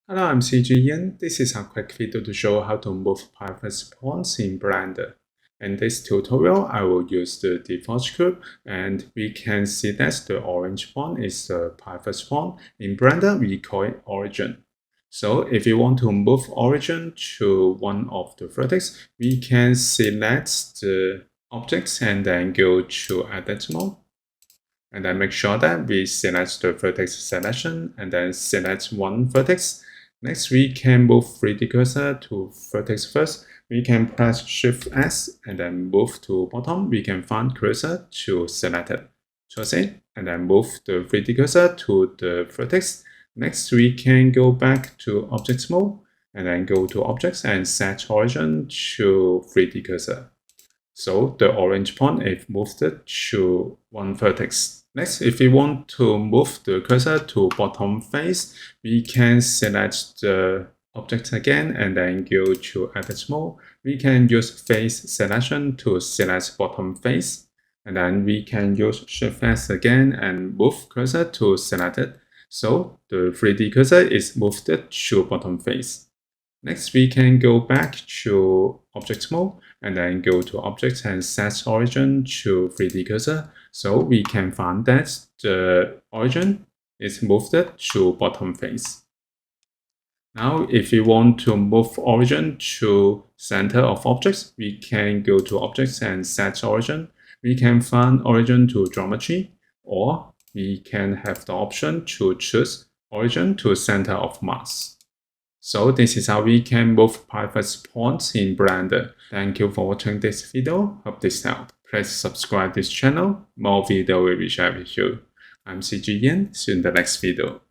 Hello, I'm CG Ian. This is a quick video to show how to move private points in Blender. In this tutorial, I will use the default group, and we can see that the orange point is the private point. In Blender, we call it origin. So if you want to move origin to one of the vertex, we can select the objects and then go to edit mode. And then make sure that we select the vertex selection and then select one vertex. Next, we can move 3D cursor to vertex first. We can press Shift S and then move to bottom. We can find cursor to select it. Choose it and then move the 3D cursor to the vertex. Next, we can go back to objects mode and then go to objects and set origin to 3D cursor. So the orange point is moved to one vertex. Next, if we want to move the cursor to bottom face, we can select the object again and then go to edit mode. We can use face selection to select bottom face. And then we can use Shift S again and move cursor to select it. So the 3D cursor is moved to bottom face. Next, we can go back to object mode and then go to object and set origin to 3D cursor. So we can find that the origin is moved to bottom face. Now, if we want to move origin to center of objects, we can go to objects and set origin. We can find origin to geometry, or we can have the option to choose origin to center of mass. So this is how we can move private points in Blender. Thank you for watching this video. Hope this helped. Please subscribe this channel. More video will be shared with you. I'm CG Ian. See you in the next video.